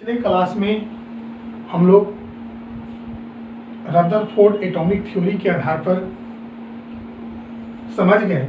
पिछले क्लास में हम लोग रदरफोर्ड एटॉमिक थ्योरी के आधार पर समझ गए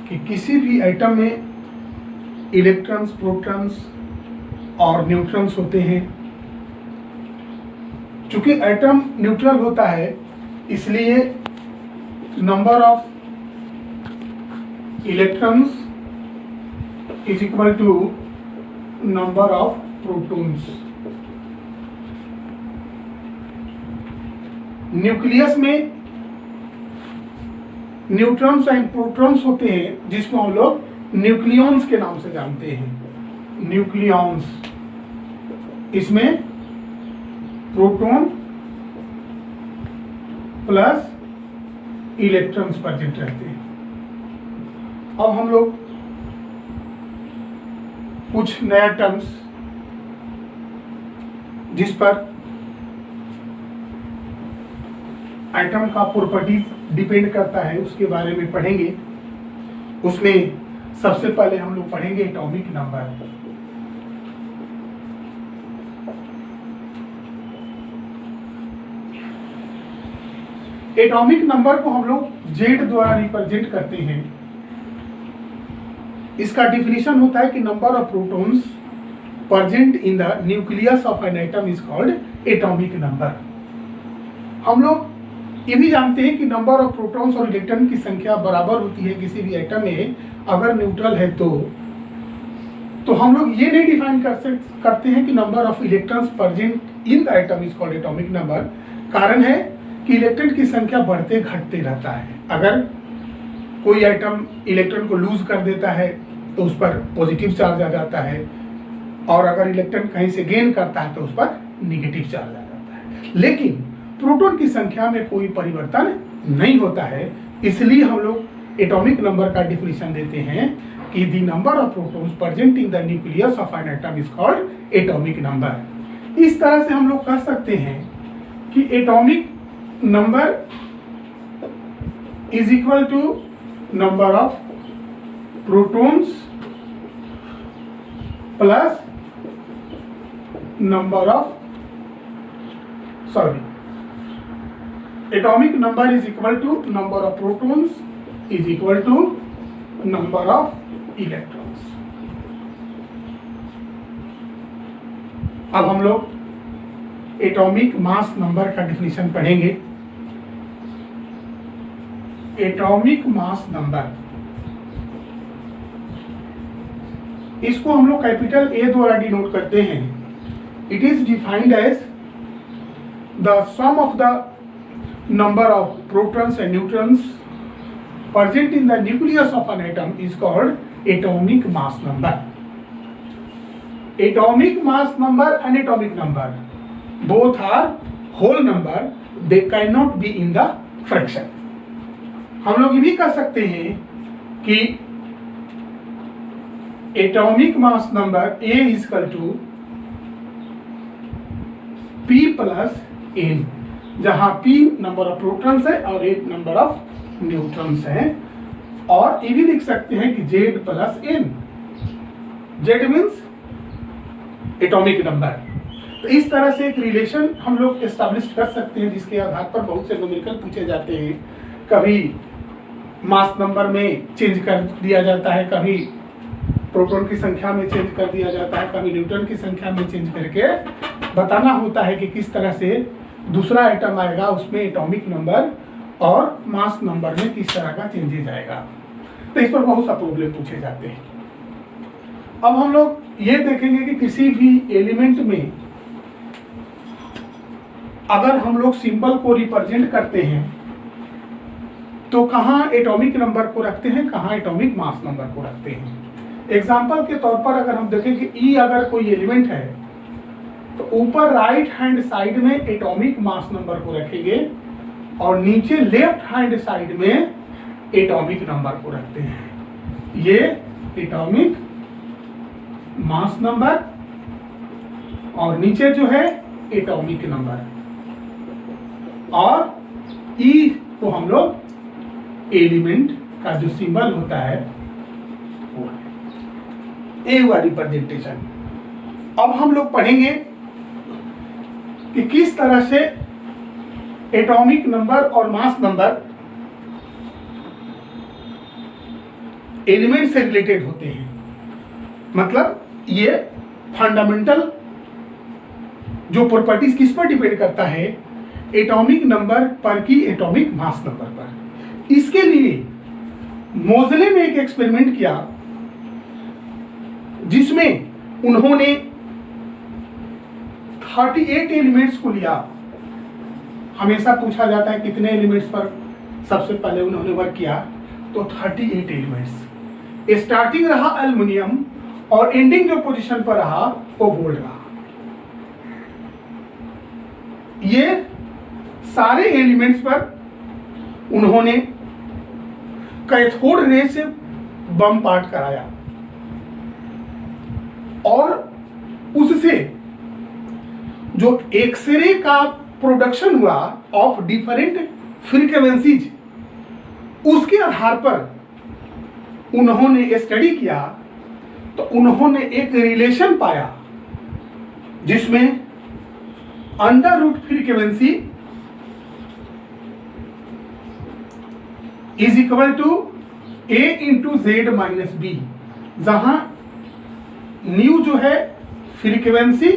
कि किसी भी एटम में इलेक्ट्रॉन्स, प्रोटॉन्स और न्यूट्रॉन्स होते हैं। चूंकि एटम न्यूट्रल होता है इसलिए number of electrons is equal to number of protons. Nucleus में न्यूट्रॉन्स एंड प्रोटॉन्स होते हैं जिसको हम लोग न्यूक्लियॉन्स के नाम से जानते हैं। न्यूक्लियॉन्स, इसमें प्रोटॉन प्लस इलेक्ट्रॉन्स प्रेजेंट रहते हैं। अब हम लोग कुछ नया टर्म्स जिस पर एटम का प्रॉपर्टी डिपेंड करता है उसके बारे में पढ़ेंगे। उसमें सबसे पहले हम लोग पढ़ेंगे एटॉमिक नंबर। एटॉमिक नंबर को हम लोग जेड द्वारा रिप्रेजेंट करते हैं। इसका डिफिनीशन होता है कि number of protons present in the nucleus of an atom is called atomic number. हम लोग ये भी जानते हैं कि नंबर ऑफ प्रोटॉन्स और इलेक्ट्रॉन की संख्या बराबर होती है किसी भी एटम में अगर न्यूट्रल है तो हम लोग ये नहीं डिफाइन करते हैं कि number of electrons present in the atom is called atomic number. कारण है कि इलेक्ट्रॉन की संख्या बढ़ते घटते रहता है। अगर कोई एटम इलेक्ट्रॉन को लूज कर देता है तो उस पर पॉजिटिव चार्ज आ जाता है, और अगर इलेक्ट्रॉन कहीं से गेन करता है तो उस पर निगेटिव चार्ज आ जाता है। लेकिन प्रोटॉन की संख्या में कोई परिवर्तन नहीं होता है, इसलिए हम लोग एटॉमिक नंबर का डिफिनीशन देते हैं कि the number of protons present in the nucleus of an atom is called atomic number. इस तरह से हम लोग कह सकते हैं कि atomic number is equal to number of protons plus number of atomic number is equal to number of protons is equal to number of electrons. अब हम लोग एटॉमिक मास नंबर का डिफिनीशन पढ़ेंगे। एटॉमिक मास नंबर, इसको हम लोग capital ए द्वारा denote करते हैं। It is defined as the sum of the number of protons and neutrons present in the nucleus of an atom is called atomic mass number. Atomic mass number and atomic number both are whole number, they cannot be in the fraction। हम लोग ये भी कह सकते हैं कि atomic mass number A is equal to P plus N, जहां P number of protons है और A नंबर ऑफ न्यूट्रॉन्स है। और ये भी लिख सकते हैं कि Z plus N, Z means atomic number. तो इस तरह से एक रिलेशन हम लोग एस्टैब्लिश कर सकते हैं जिसके आधार पर बहुत से न्यूमेरिकल पूछे जाते हैं। कभी मास नंबर में चेंज कर दिया जाता है, कभी प्रोटॉन की संख्या में चेंज कर दिया जाता है, कभी न्यूट्रॉन की संख्या में चेंज करके बताना होता है कि किस तरह से दूसरा आइटम आएगा, उसमें एटॉमिक नंबर और मास नंबर में किस तरह का चेंजेज आएगा। तो इस पर बहुत सा प्रॉब्लम पूछे जाते हैं। अब हम लोग ये देखेंगे कि किसी भी एलिमेंट में अगर हम लोग सिंबल को रिप्रेजेंट करते हैं तो कहाँ एटॉमिक नंबर को रखते हैं, कहाँ एटॉमिक मास नंबर को रखते हैं। एग्जाम्पल के तौर पर अगर हम देखें कि ई अगर कोई एलिमेंट है तो ऊपर राइट हैंड साइड में एटॉमिक मास नंबर को रखेंगे और नीचे लेफ्ट हैंड साइड में एटॉमिक नंबर को रखते हैं। ये एटॉमिक मास नंबर और नीचे जो है एटॉमिक नंबर, और ई को हम लोग एलिमेंट का जो सिंबल होता है वो ए हुआ रिप्रेजेंटेशन। अब हम लोग पढ़ेंगे कि किस तरह से एटॉमिक नंबर और मास नंबर एलिमेंट से रिलेटेड होते हैं। मतलब ये फंडामेंटल जो प्रॉपर्टीज किस पर डिपेंड करता है, एटॉमिक नंबर पर की एटॉमिक मास नंबर पर। इसके लिए मोज़ले ने एक एक्सपेरिमेंट किया जिसमें उन्होंने 38 एलिमेंट्स को लिया। हमेशा पूछा जाता है कितने एलिमेंट्स पर सबसे पहले उन्होंने वर्क किया, तो 38 एलिमेंट्स। स्टार्टिंग रहा एल्युमिनियम और एंडिंग जो पोजीशन पर रहा वो गोल्ड रहा। ये सारे एलिमेंट्स पर उन्होंने कैथोड रे से बम पार्ट कराया और उससे जो एक्सरे का प्रोडक्शन हुआ ऑफ डिफरेंट फ्रीक्वेंसीज, उसके आधार पर उन्होंने स्टडी किया तो उन्होंने एक रिलेशन पाया जिसमें under root frequency is equal to a into Z minus B, जहां न्यू जो है फ्रीक्वेंसी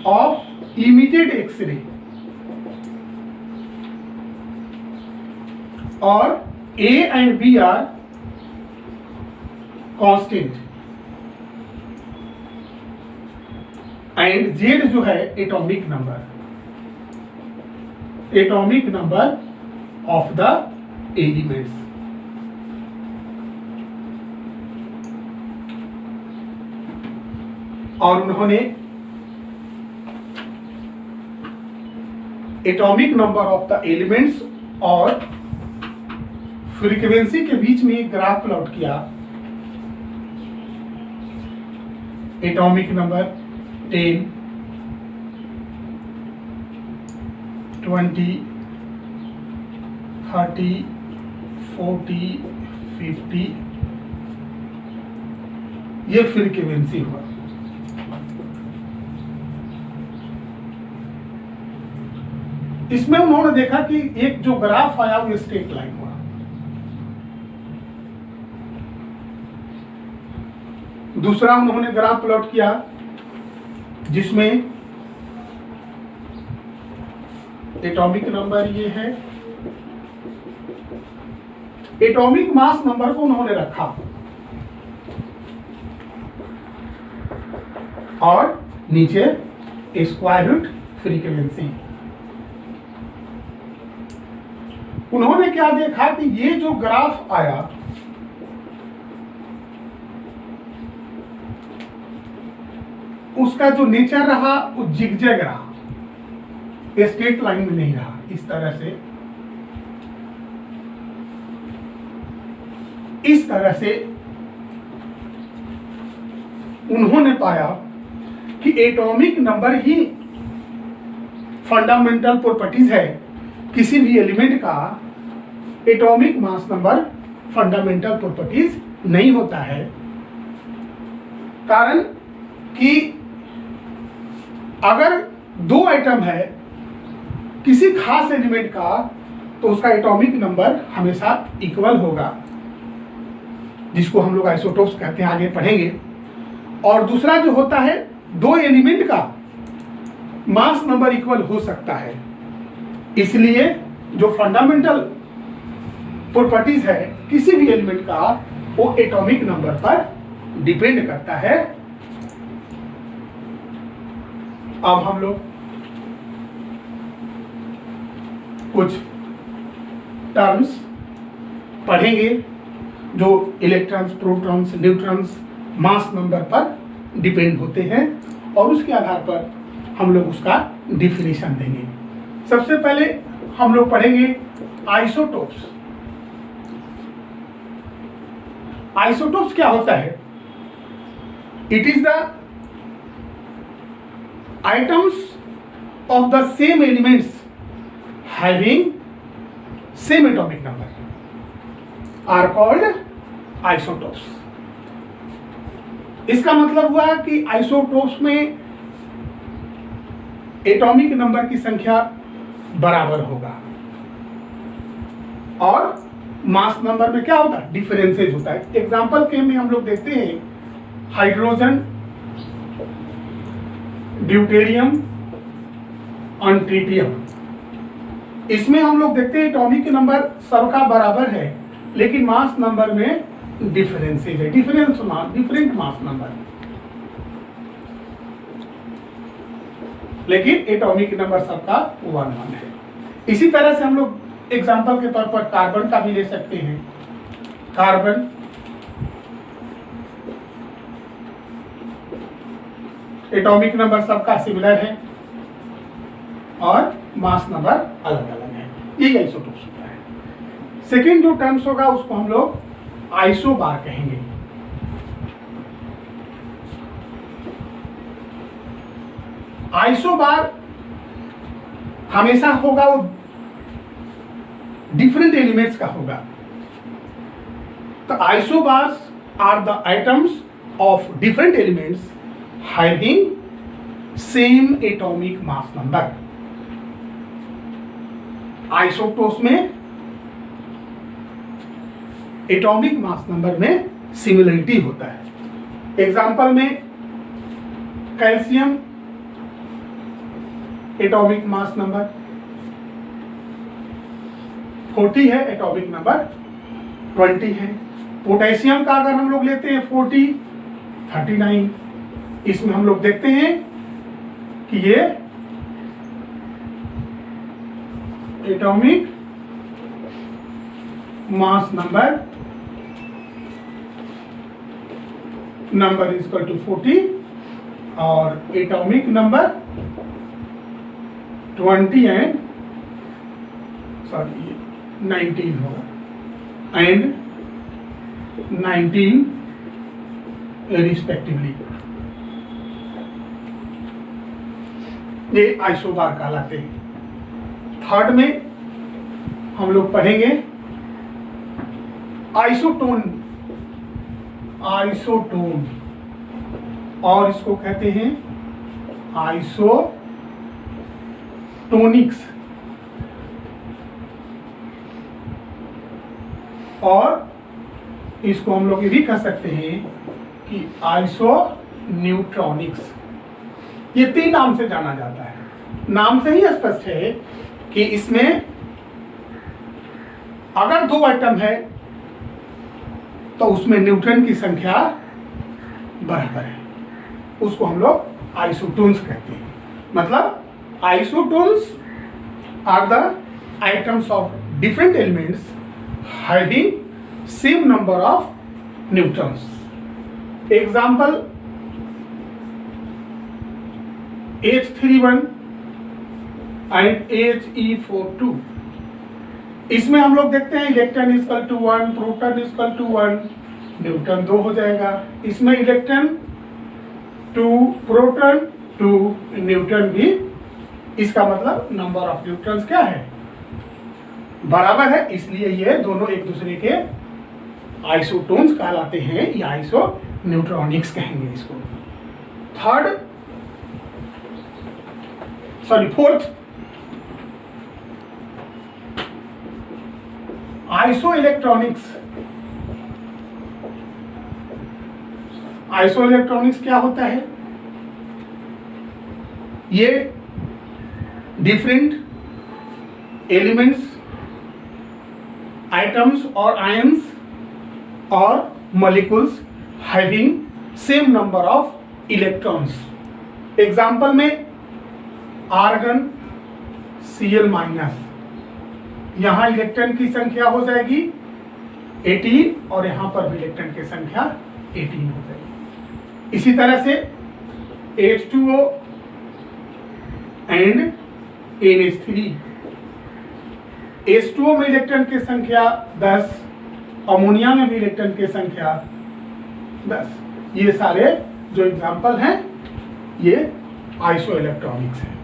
ऑफ इमिटेड एक्सरे और a and b are constant and z जो है atomic number of the elements. और उन्होंने atomic number of the elements और frequency के बीच में एक ग्राफ प्लॉट किया। एटॉमिक नंबर 10, 20, 30, 40, 50, ये फ्रीक्वेंसी हुआ। इसमें उन्होंने देखा कि एक जो ग्राफ आया वो स्ट्रेट लाइन हुआ। दूसरा उन्होंने ग्राफ प्लॉट किया जिसमें एटॉमिक नंबर ये है, एटॉमिक मास नंबर को उन्होंने रखा और नीचे स्क्वायर रूट फ्रीक्वेंसी। उन्होंने क्या देखा कि ये जो ग्राफ आया उसका जो नेचर रहा वो जिगजैग रहा, स्ट्रेट लाइन में नहीं रहा। इस तरह से उन्होंने पाया कि एटॉमिक नंबर ही फंडामेंटल प्रॉपर्टीज है किसी भी एलिमेंट का। Atomic mass number fundamental properties नहीं होता है, कारण कि अगर दो आइटम है किसी खास एलिमेंट का तो उसका एटॉमिक नंबर हमेशा इक्वल होगा, जिसको हम लोग आइसोटोप्स कहते हैं, आगे पढ़ेंगे। और दूसरा जो होता है, दो एलिमेंट का मास नंबर इक्वल हो सकता है। इसलिए जो फंडामेंटल प्रॉपर्टीज है किसी भी एलिमेंट का वो एटॉमिक नंबर पर डिपेंड करता है। अब हम लोग कुछ टर्म्स पढ़ेंगे जो electrons, protons, neutrons mass number पर डिपेंड होते हैं और उसके आधार पर हम लोग उसका डिफिनेशन देंगे। सबसे पहले हम लोग पढ़ेंगे आइसोटोप्स। आइसोटोप्स क्या होता है? It is the items of the same elements having same atomic number are called isotopes. इसका मतलब हुआ कि आइसोटोप्स में एटॉमिक नंबर की संख्या बराबर होगा और मास नंबर में क्या होता है, डिफरेंसेज होता है। एग्जांपल के में हम लोग देखते हैं हाइड्रोजन, ड्यूटेरियम और ट्रिटियम। इसमें हम लोग देखते हैं एटॉमिक नंबर सबका बराबर है लेकिन मास नंबर में डिफरेंसेज है, डिफरेंट मास नंबर, लेकिन एटॉमिक नंबर सबका 1 है। इसी तरह से हम लोग एग्जांपल के तौर पर कार्बन का भी ले सकते हैं। कार्बन एटॉमिक नंबर सबका सिमिलर है और मास नंबर अलग अलग है। ये आइसोटोप्स होता है। सेकेंड जो टर्म्स होगा उसको हम लोग आइसोबार कहेंगे। आइसोबार हमेशा होगा वो डिफरेंट एलिमेंट्स का होगा। तो isobars are the items of different elements having same atomic mass number. Isotopes में एटॉमिक मास नंबर में सिमिलरिटी होता है। एग्जांपल में कैल्शियम एटॉमिक मास नंबर 40 है, एटॉमिक नंबर 20 है। पोटेशियम का अगर हम लोग लेते हैं 40, 39। इसमें हम लोग देखते हैं कि ये atomic mass number is equal to 40 और एटॉमिक नंबर 20 एंड 19 होगा एंड 19 रिस्पेक्टिवली। ये आइसोबार कहलाते हैं। थर्ड में हम लोग पढ़ेंगे आइसोटोन। आइसोटोन और इसको कहते हैं आइसोटोनिक्स और इसको हम लोग ये भी कह सकते हैं कि आइसोन्यूट्रॉनिक्स। ये 3 नाम से जाना जाता है। नाम से ही स्पष्ट है कि इसमें अगर 2 आइटम है तो उसमें न्यूट्रॉन की संख्या बराबर है, उसको हम लोग आइसोटोन्स कहते हैं। मतलब isotones are the items of different elements having same number of neutrons. Example H31 and He42। इसमें हम लोग देखते हैं electron equal to 1, proton equal to 1, neutron 2 हो जाएगा। इसमें इलेक्ट्रॉन 2, प्रोटॉन 2, न्यूट्रॉन भी, इसका मतलब नंबर ऑफ न्यूट्रॉन्स क्या है, बराबर है। इसलिए ये दोनों एक दूसरे के आइसोटोन्स कहलाते हैं या आइसोन्यूट्रॉनिक्स कहेंगे इसको। फोर्थ आइसोइलेक्ट्रॉनिक्स। आइसोइलेक्ट्रॉनिक्स क्या होता है? ये डिफरेंट एलिमेंट्स, आइटम्स और आयंस और molecules having same number of electrons. Example में आर्गन Cl-, यहां इलेक्ट्रॉन की संख्या हो जाएगी 18 और यहां पर भी इलेक्ट्रॉन की संख्या 18 हो जाएगी। इसी तरह से H2O एंड NH3। H2O में इलेक्ट्रॉन की संख्या 10, अमोनिया में भी इलेक्ट्रॉन की संख्या 10। ये सारे जो एग्जाम्पल हैं ये आइसोइलेक्ट्रॉनिक्स है।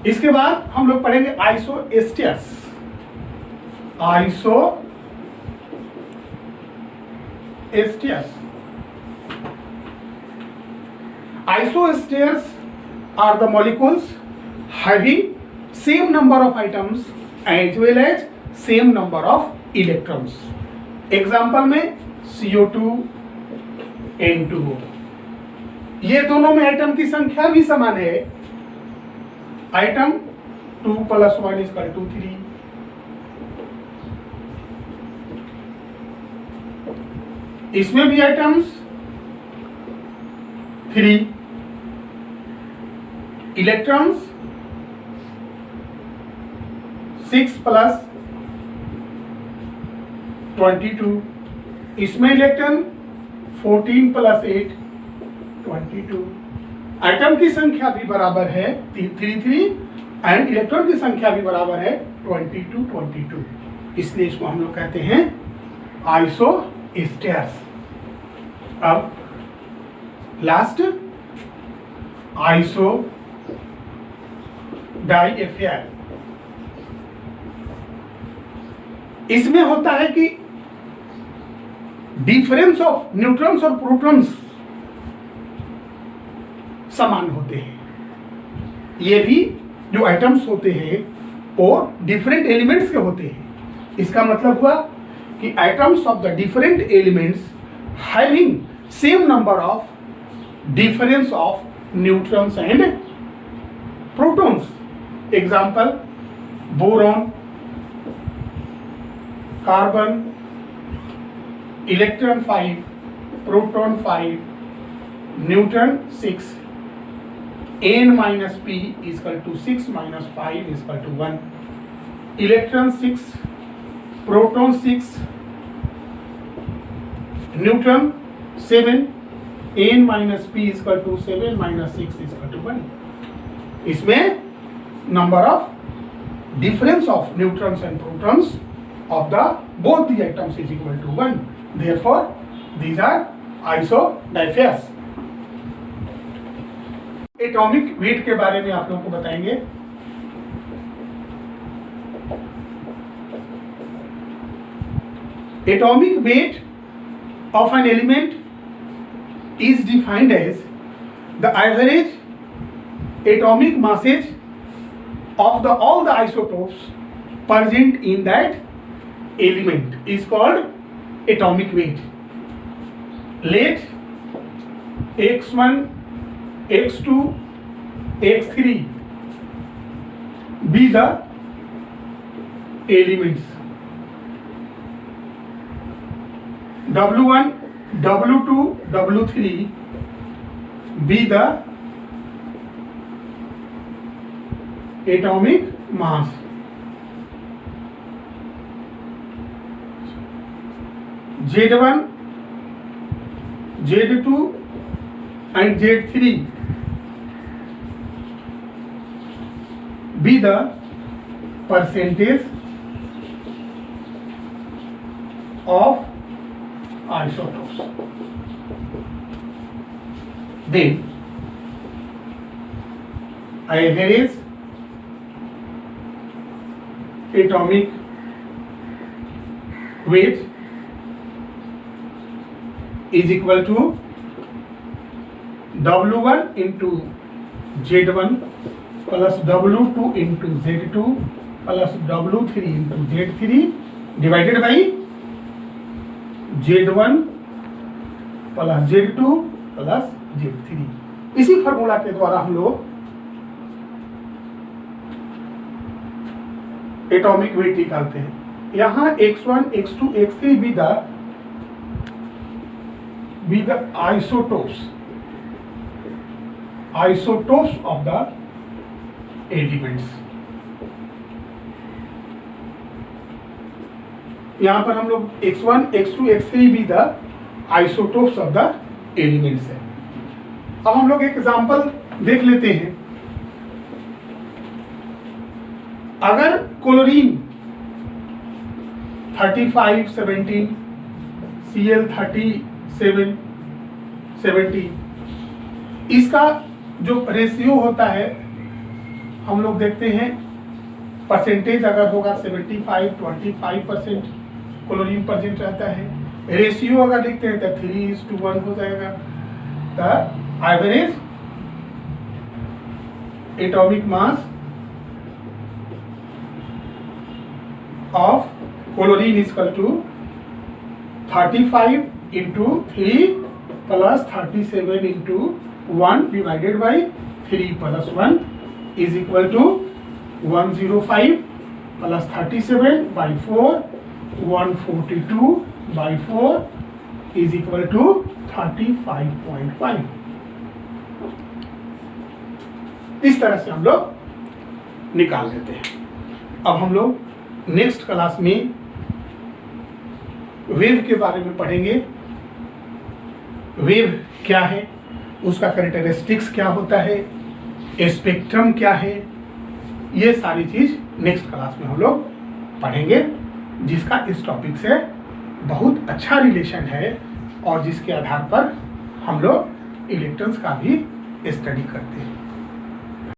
इसके बाद हम लोग पढ़ेंगे आइसोएस्टर्स। isosteres. Isosteres are the molecules having same number of atoms as well as same number of electrons. Example में CO2, N2O, ये दोनों में एटम की संख्या भी समान है. आइटम 2 + 1 = 3. इसमें भी एटम्स 3, इलेक्ट्रॉन्स 6 + 22. इसमें इलेक्ट्रॉन 14 + 8 22. एटम की संख्या भी बराबर है 3 एंड इलेक्ट्रॉन की संख्या भी बराबर है 22. इसलिए इसको हम लोग कहते हैं आइसोस्टेयर्स. अब लास्ट आइसो डाइफेयर. इसमें होता है कि डिफरेंस ऑफ न्यूट्रॉन्स और प्रोटॉन्स समान होते हैं. ये भी जो एटम्स होते हैं वो डिफरेंट एलिमेंट्स के होते हैं. इसका मतलब हुआ कि atoms of the different elements having same number of difference of neutrons and protons. Example boron, carbon, electron 5, proton 5, neutron 6, n minus p = 6 minus 5 = 1. Electron 6, proton 6, neutron 7, n minus p = 7 minus 6 = 1. इसमें number of difference of neutrons and protons of the both the atoms is equal to 1. Therefore, these are isodiphers. Atomic weight के बारे में आप लोगों को बताएंगे. Atomic weight of an element is defined as the average atomic masses of all the isotopes present in that element is called atomic weight. Let x1, x2, x3 be the elements. W1, W2, W3 be the atomic mass. Z1, Z2 and Z3 be the percentage of isotopes. Then average atomic weight is equal to W1 into Z1 plus W2 into Z2 plus W3 into Z3 divided by Z1 plus Z2 plus Z3. इसी formula के द्वारा हम लोग atomic weight निकालते हैं. यहाँ x1, x2, x3 be the isotopes of the elements. यहाँ पर हम लोग x1, x2, x3 be the isotopes of the elements है. अब हम लोग एक एग्जाम्पल देख लेते हैं. अगर क्लोरीन 3517 Cl37 70 इसका जो रेशियो होता है हम लोग देखते हैं. परसेंटेज अगर होगा 75-25% क्लोरीन प्रेजेंट रहता है. रेशियो अगर लिखते हैं तो 3:1 हो जाएगा। The average atomic mass of chlorine is equal to 35 into 3 plus 37 into 1 divided by 3 plus 1 is equal to 105 plus 37 by 4 142 by 4 is equal to 35.5। इस तरह से हम लोग निकाल लेते हैं। अब हम लोग नेक्स्ट क्लास में वेव के बारे में पढ़ेंगे। वेव क्या है, उसका कैरेक्टरिस्टिक्स क्या होता है, स्पेक्ट्रम क्या है, ये सारी चीज नेक्स्ट क्लास में हम लोग पढ़ेंगे, जिसका इस टॉपिक से बहुत अच्छा रिलेशन है और जिसके आधार पर हम लोग इलेक्ट्रॉन्स का भी स्टडी करते हैं।